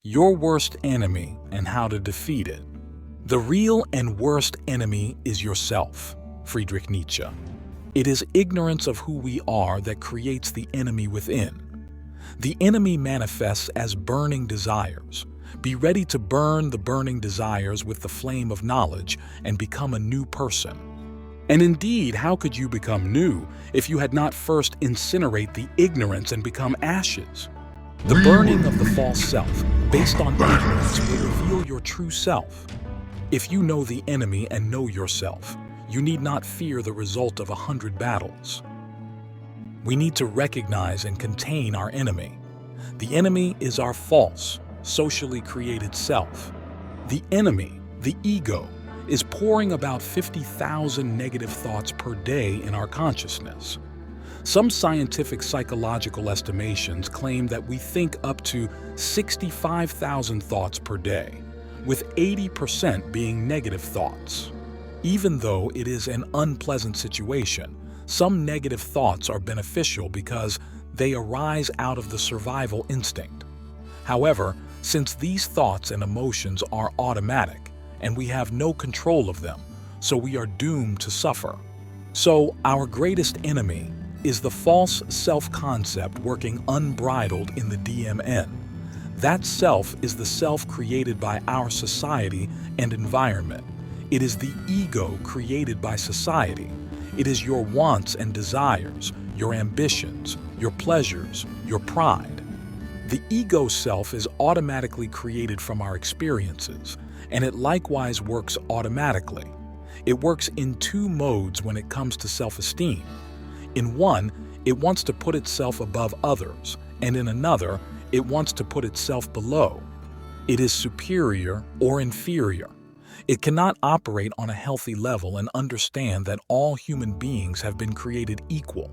Your worst enemy and how to defeat it. The real and worst enemy is yourself, Friedrich Nietzsche. It is ignorance of who we are that creates the enemy within. The enemy manifests as burning desires. Be ready to burn the burning desires with the flame of knowledge and become a new person. And indeed, how could you become new if you had not first incinerate the ignorance and become ashes? The burning of the false self, based on ignorance, will reveal your true self. If you know the enemy and know yourself, you need not fear the result of 100 battles. We need to recognize and contain our enemy. The enemy is our false, socially created self. The enemy, the ego, is pouring about 50,000 negative thoughts per day in our consciousness. Some scientific psychological estimations claim that we think up to 65,000 thoughts per day, with 80% being negative thoughts. Even though it is an unpleasant situation, some negative thoughts are beneficial because they arise out of the survival instinct. However, since these thoughts and emotions are automatic and we have no control of them, so we are doomed to suffer. So, our greatest enemy is the false self-concept working unbridled in the DMN. That self is the self created by our society and environment. It is the ego created by society. It is your wants and desires, your ambitions, your pleasures, your pride. The ego self is automatically created from our experiences, and it likewise works automatically. It works in two modes when it comes to self-esteem. In one, it wants to put itself above others, and in another, it wants to put itself below. It is superior or inferior. It cannot operate on a healthy level and understand that all human beings have been created equal.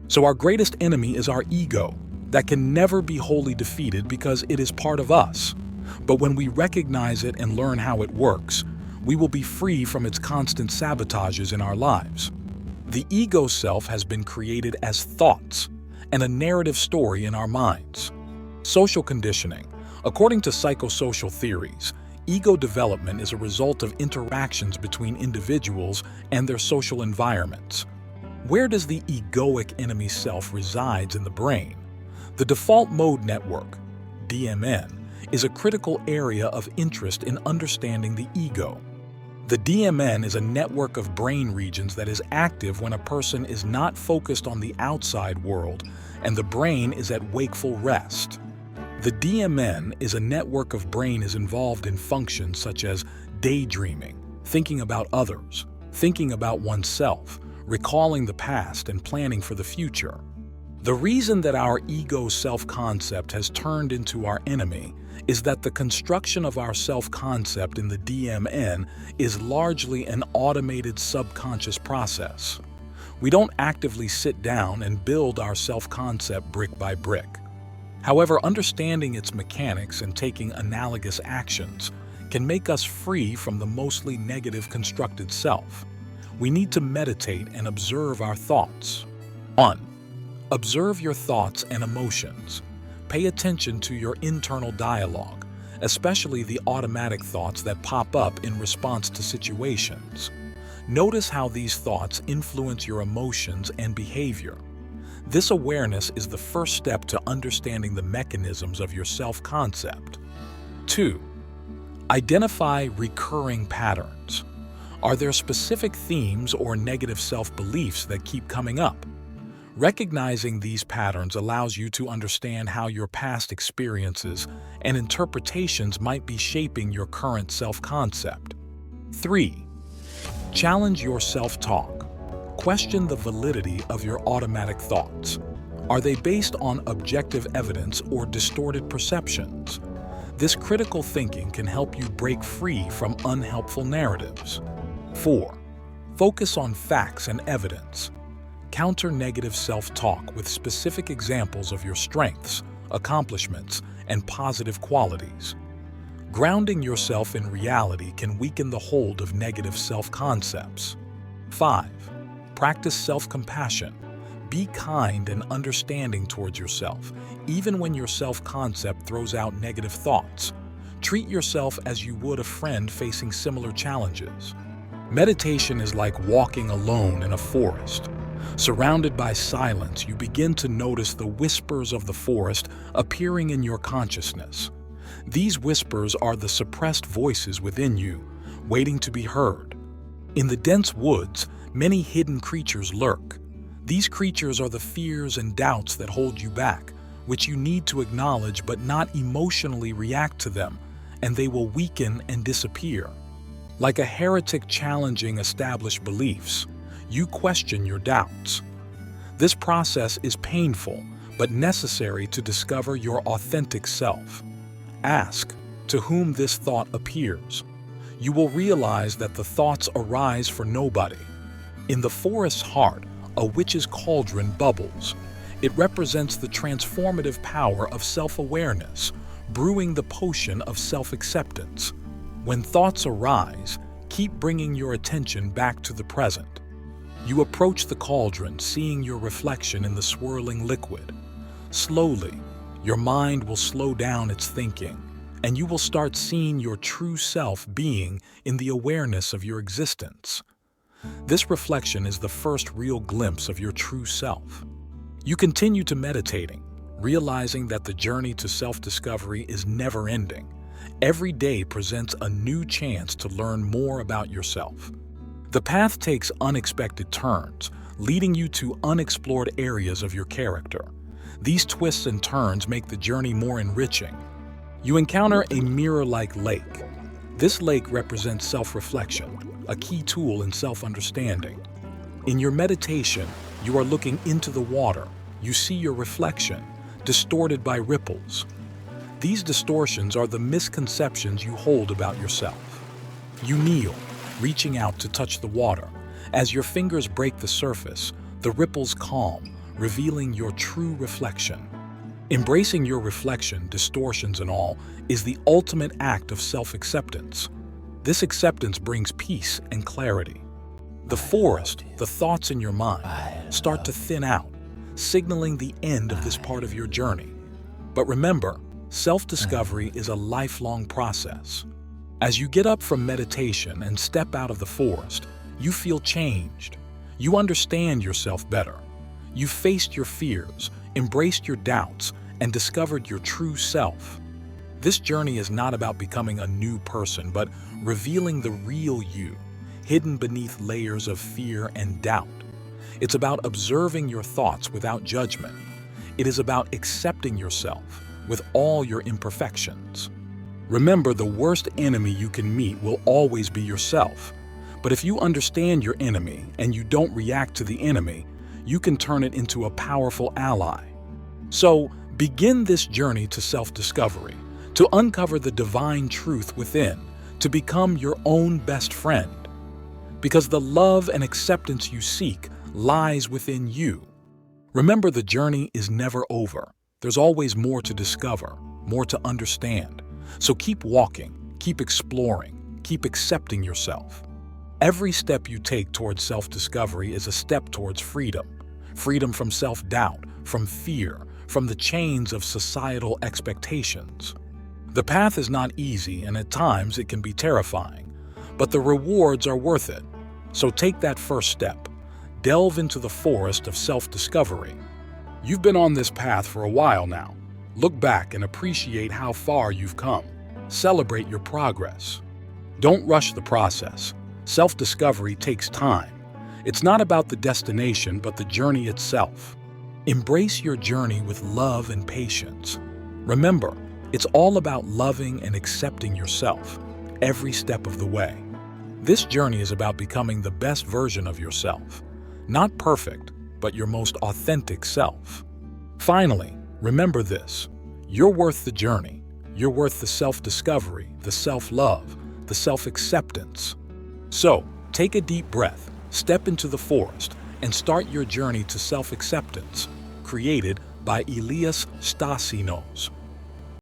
So our greatest enemy is our ego, that can never be wholly defeated because it is part of us. But when we recognize it and learn how it works, we will be free from its constant sabotages in our lives. The ego self has been created as thoughts and a narrative story in our minds. Social conditioning. According to psychosocial theories, ego development is a result of interactions between individuals and their social environments. Where does the egoic enemy self resides in the brain? The default mode network, DMN, is a critical area of interest in understanding the ego. The DMN is a network of brain regions that is active when a person is not focused on the outside world and the brain is at wakeful rest. The DMN is a network of brain is involved in functions such as daydreaming, thinking about others, thinking about oneself, recalling the past and planning for the future. The reason that our ego self-concept has turned into our enemy is that the construction of our self-concept in the DMN is largely an automated subconscious process. We don't actively sit down and build our self-concept brick by brick. However, understanding its mechanics and taking analogous actions can make us free from the mostly negative constructed self. We need to meditate and observe our thoughts. 1. Observe your thoughts and emotions. Pay attention to your internal dialogue, especially the automatic thoughts that pop up in response to situations. Notice how these thoughts influence your emotions and behavior. This awareness is the first step to understanding the mechanisms of your self-concept. 2. Identify recurring patterns. Are there specific themes or negative self-beliefs that keep coming up? Recognizing these patterns allows you to understand how your past experiences and interpretations might be shaping your current self-concept. 3. Challenge your self-talk. Question the validity of your automatic thoughts. Are they based on objective evidence or distorted perceptions? This critical thinking can help you break free from unhelpful narratives. 4. Focus on facts and evidence. Counter negative self-talk with specific examples of your strengths, accomplishments, and positive qualities. Grounding yourself in reality can weaken the hold of negative self-concepts. 5. Practice self-compassion. Be kind and understanding towards yourself, even when your self-concept throws out negative thoughts. Treat yourself as you would a friend facing similar challenges. Meditation is like walking alone in a forest. Surrounded by silence, you begin to notice the whispers of the forest appearing in your consciousness. These whispers are the suppressed voices within you, waiting to be heard. In the dense woods, many hidden creatures lurk. These creatures are the fears and doubts that hold you back, which you need to acknowledge but not emotionally react to them, and they will weaken and disappear. Like a heretic challenging established beliefs, you question your doubts. This process is painful, but necessary to discover your authentic self. Ask, to whom this thought appears. You will realize that the thoughts arise for nobody. In the forest's heart, a witch's cauldron bubbles. It represents the transformative power of self-awareness, brewing the potion of self-acceptance. When thoughts arise, keep bringing your attention back to the present. You approach the cauldron, seeing your reflection in the swirling liquid. Slowly, your mind will slow down its thinking, and you will start seeing your true self being in the awareness of your existence. This reflection is the first real glimpse of your true self. You continue to meditating, realizing that the journey to self-discovery is never-ending. Every day presents a new chance to learn more about yourself. The path takes unexpected turns, leading you to unexplored areas of your character. These twists and turns make the journey more enriching. You encounter a mirror-like lake. This lake represents self-reflection, a key tool in self-understanding. In your meditation, you are looking into the water. You see your reflection, distorted by ripples. These distortions are the misconceptions you hold about yourself. You kneel, reaching out to touch the water. As your fingers break the surface, the ripples calm, revealing your true reflection. Embracing your reflection, distortions and all, is the ultimate act of self-acceptance. This acceptance brings peace and clarity. The forest, the thoughts in your mind, start to thin out, signaling the end of this part of your journey. But remember, self-discovery is a lifelong process. As you get up from meditation and step out of the forest, you feel changed. You understand yourself better. You've faced your fears, embraced your doubts, and discovered your true self. This journey is not about becoming a new person, but revealing the real you, hidden beneath layers of fear and doubt. It's about observing your thoughts without judgment. It is about accepting yourself with all your imperfections. Remember, the worst enemy you can meet will always be yourself. But if you understand your enemy and you don't react to the enemy, you can turn it into a powerful ally. So, begin this journey to self-discovery, to uncover the divine truth within, to become your own best friend. Because the love and acceptance you seek lies within you. Remember, the journey is never over. There's always more to discover, more to understand. So keep walking, keep exploring, keep accepting yourself. Every step you take towards self-discovery is a step towards freedom. Freedom from self-doubt, from fear, from the chains of societal expectations. The path is not easy, and at times it can be terrifying, but the rewards are worth it. So take that first step. Delve into the forest of self-discovery. You've been on this path for a while now. Look back and appreciate how far you've come. Celebrate your progress. Don't rush the process. Self-discovery takes time. It's not about the destination, but the journey itself. Embrace your journey with love and patience. Remember, it's all about loving and accepting yourself every step of the way. This journey is about becoming the best version of yourself. Not perfect, but your most authentic self. Finally, remember this. You're worth the journey. You're worth the self-discovery, the self-love, the self-acceptance. So, take a deep breath, step into the forest, and start your journey to self-acceptance, created by Elias Stasinos.